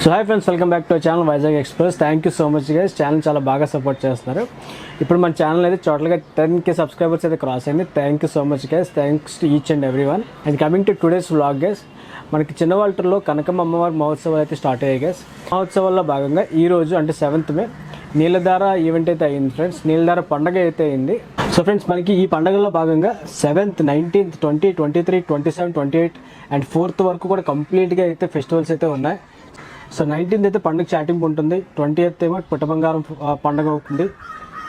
So hi friends, welcome back to channel Vizag express. Thank you so much guys. Channel చాలా బాగా support చేస్తున్నారు. ఇప్పుడు మన ఛానల్ అయితే టోటల్గా 10K సబ్స్క్రైబర్స్ అయితే క్రాస్ అయింది. Thank you so much guys. Thanks to each and every one. And coming to today's vlog guys, మనకి చిన్నవాల్టర్లో కనకమ్మ అమ్మవారి మహోత్సవాలు అయితే స్టార్ట్ అయ్యాయి గైస్. మహోత్సవాల్లో భాగంగా ఈరోజు అంటే 7th మే నీలధార ఈవెంట్ అయితే అయింది ఫ్రెండ్స్. నీలధార పండుగ అయితే అయింది. సో ఫ్రెండ్స్, మనకి ఈ పండుగలో భాగంగా 7th, 19th, 20, 23, 27, 28 అండ్ 4th వరకు కూడా కంప్లీట్గా అయితే ఫెస్టివల్స్ అయితే ఉన్నాయి. సో 19th అయితే పండుగ చాటింపు ఉంటుంది, 20th ఏమో పుట్టబంగారం పండుగ అవుతుంది,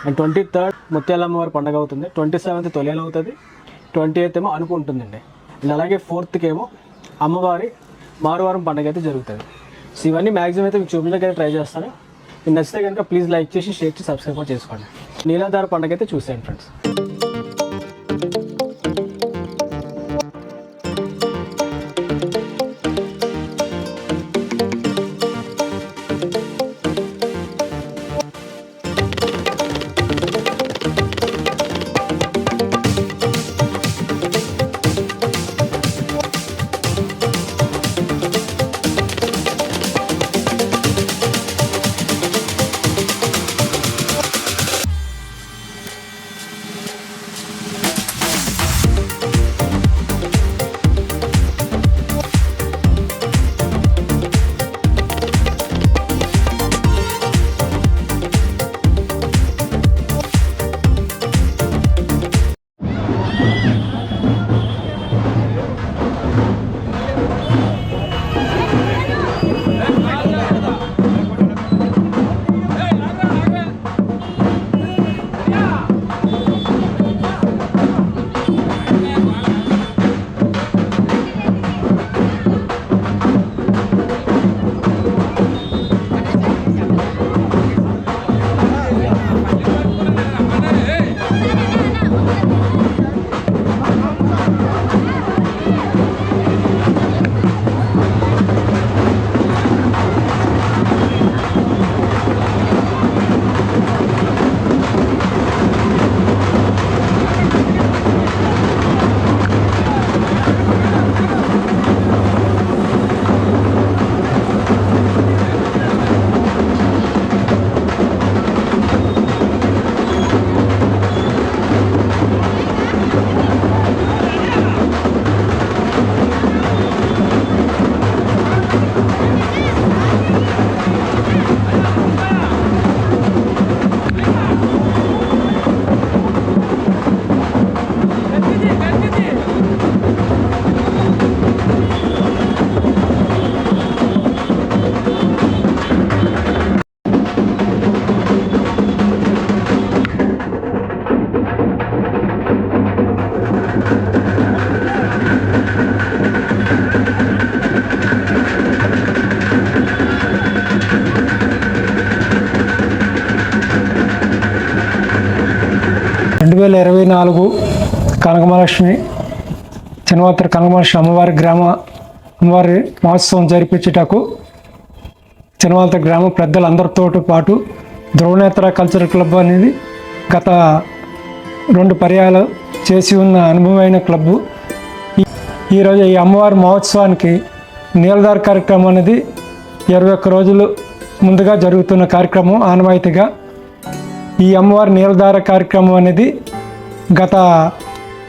అండ్ 23rd ముత్యాలమ్మ వారి పండుగ అవుతుంది, 27th తొలియాలు అవుతుంది, 28th ఏమో అనుకుంటుందండి. అండ్ అలాగే 4th ఏమో అమ్మవారి మారువారం పండుగ అయితే జరుగుతుంది. సో ఇవన్నీ మ్యాక్సిమం అయితే మీకు చూపించడానికి అయితే ట్రై చేస్తాను. మీకు నచ్చితే కనుక ప్లీజ్ లైక్ చేసి, షేర్ చేసి, సబ్స్క్రైబ్ చేసుకోండి. నీలధార పండుగ అయితే చూసేయండి ఫ్రెండ్స్. కనకమహాలక్ష్మి చిన్నవాల్టర్ కనకమహాలక్ష్మి అమ్మవారి అమ్మవారి మహోత్సవం జరిపించుటకు చిన్నవాల్టర్ గ్రామ పెద్దలందరితో పాటు ధ్రువనేత్ర కల్చరల్ క్లబ్ అనేది గత 2 పర్యాలు చేసి ఉన్న అనుభవమైన క్లబ్బు. ఈరోజు ఈ అమ్మవారి మహోత్సవానికి నీలధార కార్యక్రమం అనేది 21 రోజులు ముందుగా జరుగుతున్న కార్యక్రమం. ఆనవాయితీగా ఈ అమ్మవారి నీలధార కార్యక్రమం అనేది గత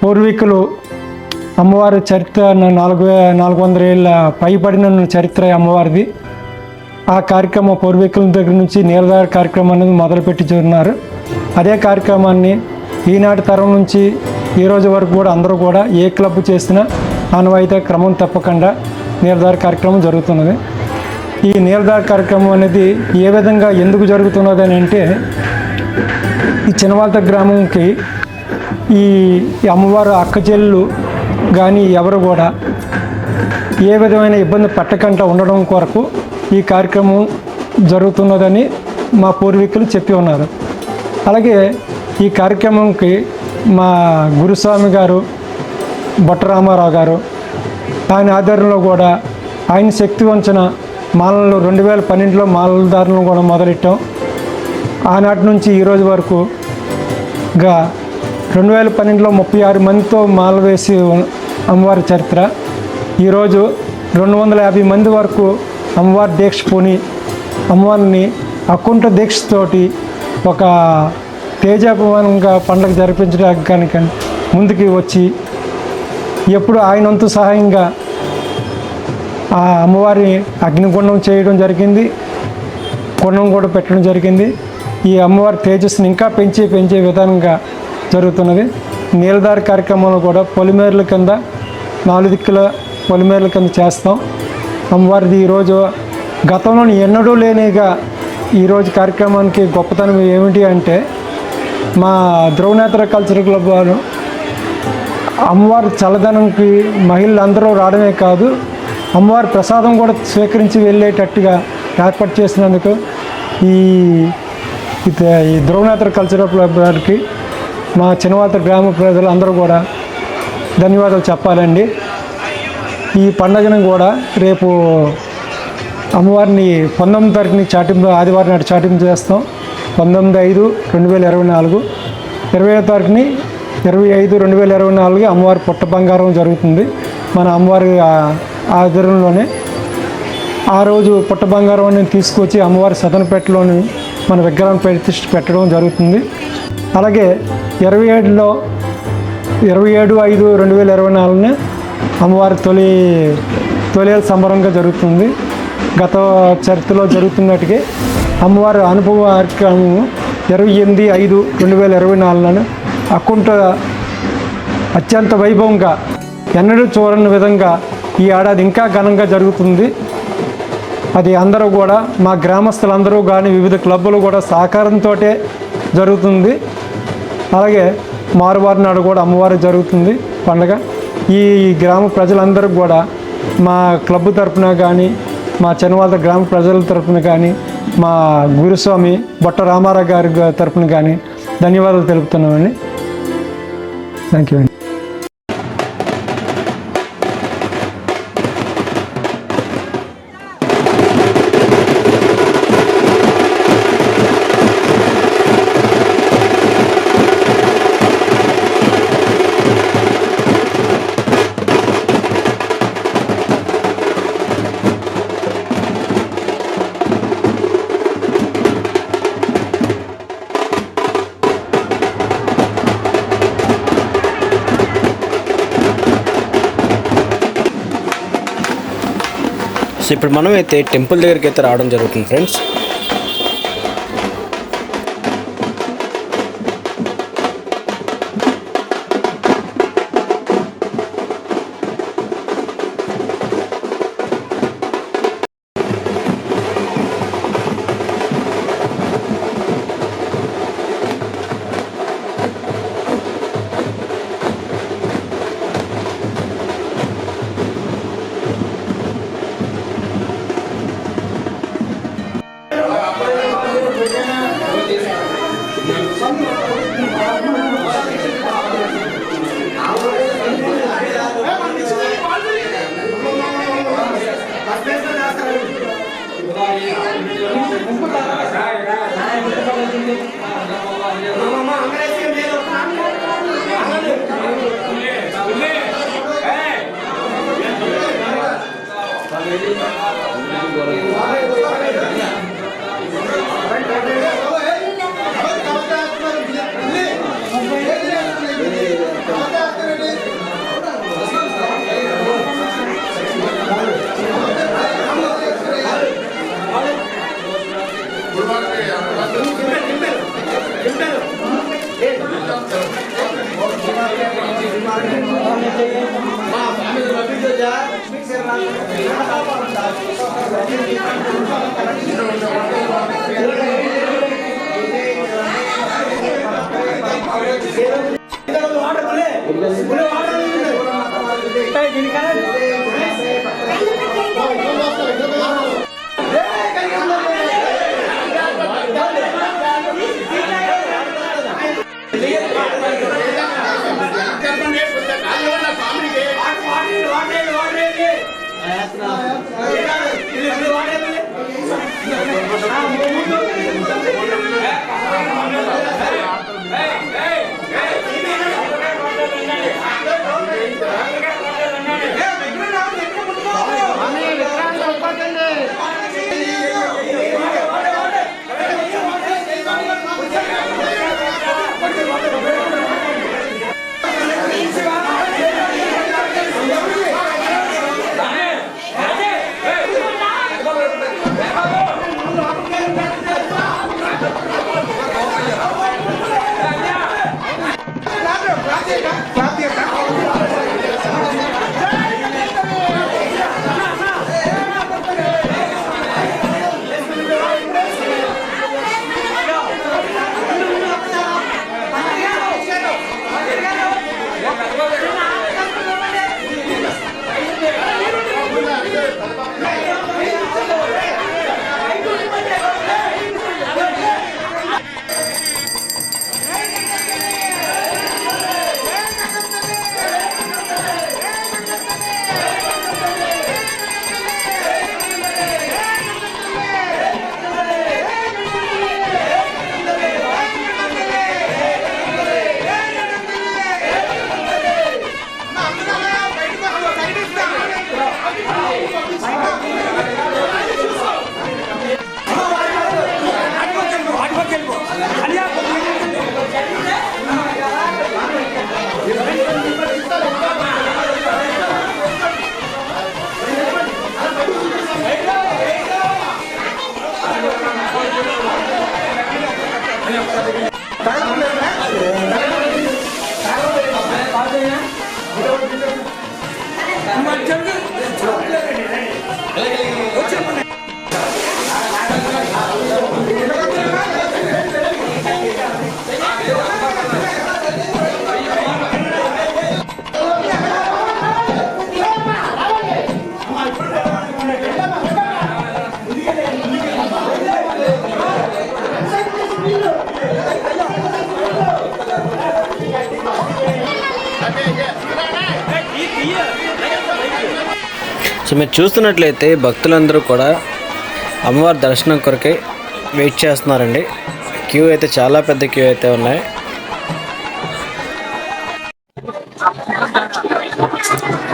పూర్వీకులు అమ్మవారి చరిత్ర 400 ఏళ్ళ పైబడిన చరిత్ర అమ్మవారిది. ఆ కార్యక్రమం పూర్వీకుల దగ్గర నుంచి నీలధార కార్యక్రమం అనేది మొదలుపెట్టి చూస్తున్నారు. అదే కార్యక్రమాన్ని ఈనాటి తరం నుంచి ఈ రోజు వరకు కూడా అందరూ కూడా ఏ క్లబ్ చేసినా ఆనవాయితీ క్రమం తప్పకుండా నీలధార కార్యక్రమం జరుగుతున్నది. ఈ నీలధార కార్యక్రమం అనేది ఏ విధంగా ఎందుకు జరుగుతున్నది అని అంటే, ఈ చిన్నవాల్టర్ గ్రామంకి ఈ అమ్మవారు అక్క చెల్లెలు కానీ ఎవరు కూడా ఏ విధమైన ఇబ్బంది పట్టకుండా ఉండడం కొరకు ఈ కార్యక్రమం జరుగుతున్నదని మా పూర్వీకులు చెప్పి ఉన్నారు. అలాగే ఈ కార్యక్రమంకి మా గురుస్వామి గారు బొట్టరామారావు గారు ఆయన ఆధ్వర్యంలో కూడా ఆయన శక్తి వంచన మాలలు 2012లో మాలధారణలు కూడా మొదలెట్టాం. ఆనాటి నుంచి ఈరోజు వరకు 2012లో 36 మందితో మాల వేసి అమ్మవారి చరిత్ర. ఈరోజు 250 మంది వరకు అమ్మవారి దీక్ష పూని అమ్మవారిని అకుంఠ దీక్షతోటి ఒక తేజాభిమానంగా పండుగ జరిపించడానికి కనుక ముందుకి వచ్చి ఎప్పుడు ఆయనంతు సహాయంగా ఆ అమ్మవారిని అగ్నిగుండం చేయడం జరిగింది, గుండం కూడా పెట్టడం జరిగింది. ఈ అమ్మవారి తేజస్సుని ఇంకా పెంచే విధానంగా జరుగుతున్నది. నీలదారి కార్యక్రమంలో కూడా పొలిమేరల కింద 4 దిక్కుల పొలిమేరల కింద చేస్తాం. అమ్మవారిది ఈరోజు గతంలో ఎన్నడూ లేనిగా ఈరోజు కార్యక్రమానికి గొప్పతనం ఏమిటి అంటే మా ధ్రువనేత్ర కల్చరల్ క్లబ్ వారు అమ్మవారి చల్లదనంకి మహిళలు అందరూ రావడమే కాదు, అమ్మవారి ప్రసాదం కూడా స్వీకరించి వెళ్ళేటట్టుగా ఏర్పాటు చేసినందుకు ఈ ధ్రువనేత్ర కల్చరల్ క్లబ్ వారికి మా చిన్నవాల్తర గ్రామ ప్రజలు అందరూ కూడా ధన్యవాదాలు చెప్పాలండి. ఈ పండుగను కూడా రేపు అమ్మవారిని 19 తారీఖుని చాటింపు, ఆదివారం నాడు చాటింపు చేస్తాం. 19/5/2024, 20వ తారీఖుని 25/2024 అమ్మవారి పుట్ట బంగారం జరుగుతుంది మన అమ్మవారి ఆధ్వర్యంలోనే. ఆ రోజు పుట్ట బంగారాన్ని తీసుకొచ్చి అమ్మవారి సదనపేటలోని మన విగ్రహం ప్రతిష్ఠ పెట్టడం జరుగుతుంది. అలాగే 27/5/2024 అమ్మవారి తొలి సంబరంగా జరుగుతుంది. గత చరిత్రలో జరుగుతున్నట్టుగా అమ్మవారి అనుభవ కార్యక్రమం 28/5/2024 అకుంఠ అత్యంత వైభవంగా ఎన్నడూ చూడని విధంగా ఈ ఏడాది ఇంకా ఘనంగా జరుగుతుంది. అది అందరూ కూడా మా గ్రామస్తులందరూ కానీ వివిధ క్లబ్బులు కూడా సహకారంతో జరుగుతుంది. అలాగే మారువారి నాడు కూడా అమ్మవారి జరుగుతుంది పండుగ. ఈ గ్రామ ప్రజలందరూ కూడా మా క్లబ్ తరఫున కానీ మా చిన్నవాళ్ళ గ్రామ ప్రజల తరఫున కానీ మా గురుస్వామి బొట్ట రామారావు గారి తరఫున కానీ ధన్యవాదాలు తెలుపుతున్నామండి. థ్యాంక్ యూ అండి. సో ఇప్పుడు మనం అయితే టెంపుల్ దగ్గరికి అయితే రావడం జరుగుతుంది ఫ్రెండ్స్. సో మీరు చూస్తున్నట్లయితే భక్తులందరూ కూడా అమ్మవారి దర్శనం కొరకే వెయిట్ చేస్తున్నారండి. క్యూ అయితే చాలా పెద్ద క్యూ అయితే ఉన్నాయి.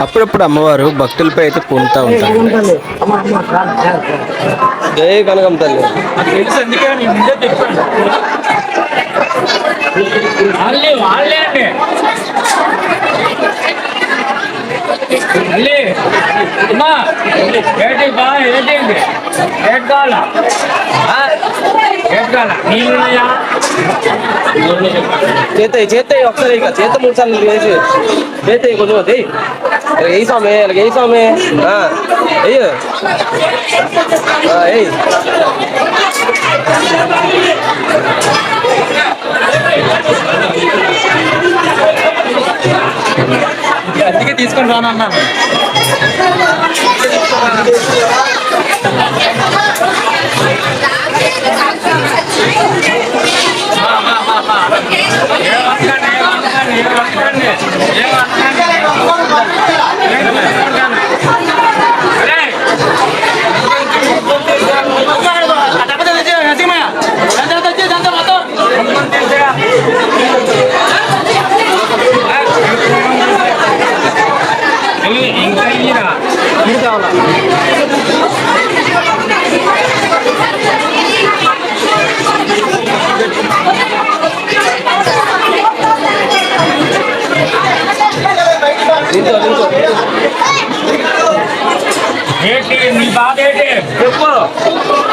అప్పుడప్పుడు అమ్మవారు భక్తులపై అయితే పూనుతూ ఉంటారు. జై కనకం తల్లి. చేత ఒకసారి ఇక చేత 3 సార్లు వేసి చేత కొంచెం ఏ స్వామి అలాగే ఏ స్వామి అయ్యో అందుకే తీసుకొని రానన్నాను. నీ బాధ ఏంటి చెప్పు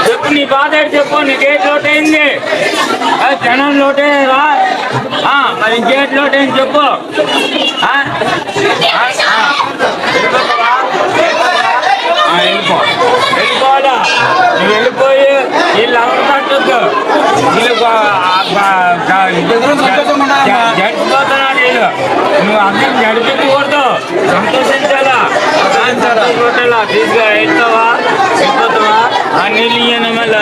చెప్పు నీ బాధ ఏంటి చెప్పు. నీకేట్ లోటు అయింది? జనం లోటే రా. మరి ఇంకేట్ లోటు అయింది చెప్పు. వెళ్ళిపోవాలా? నువ్వు వెళ్ళిపోయి వీళ్ళు ఎవరు తట్టద్దు. వీళ్ళు జడిచిపోతున్నాడు. వీళ్ళు నువ్వు అందరికి జడిపించకూడదు. సంతోషించాలా? సంతోషపడాలా? తీసుకురా. వెళ్తావా? వెళ్ళిపోతావా? ఆ నీళ్ళు ఇయ్యను మళ్ళీ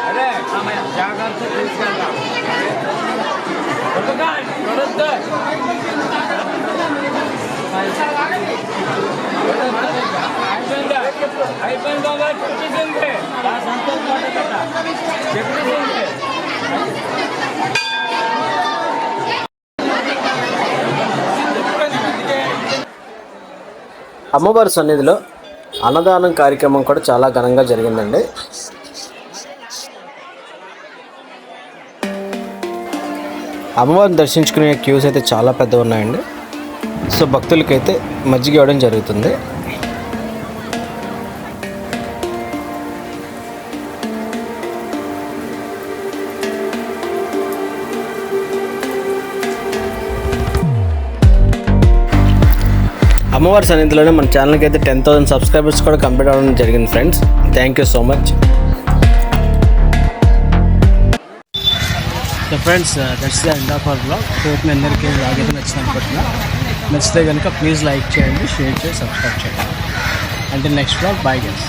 అదే జాగ్రత్త తీసుకెళ్తాం. అయిపోయింది బాబా. చెప్పేసింది అమ్మవారి సన్నిధిలో అన్నదానం కార్యక్రమం కూడా చాలా ఘనంగా జరిగిందండి. అమ్మవారిని దర్శించుకునే క్యూస్ అయితే చాలా పెద్ద ఉన్నాయండి. సో భక్తులకైతే మజ్జిగ ఇవ్వడం జరుగుతుంది. అమ్మవారి సన్నిధిలోనే మన ఛానల్కి అయితే 10,000 సబ్స్క్రైబర్స్ కూడా కంప్లీట్ అవ్వడం జరిగింది friends. Thank you so much. So friends, that's the end of our blog. మీ అందరికీ బ్లాగ్ అయితే నచ్చింది అనుకుంటున్నా. నచ్చితే కనుక ప్లీజ్ లైక్ చేయండి, షేర్ చేసి సబ్స్క్రైబ్ చేయండి. అంటే నెక్స్ట్ బ్లాగ్. Bye guys.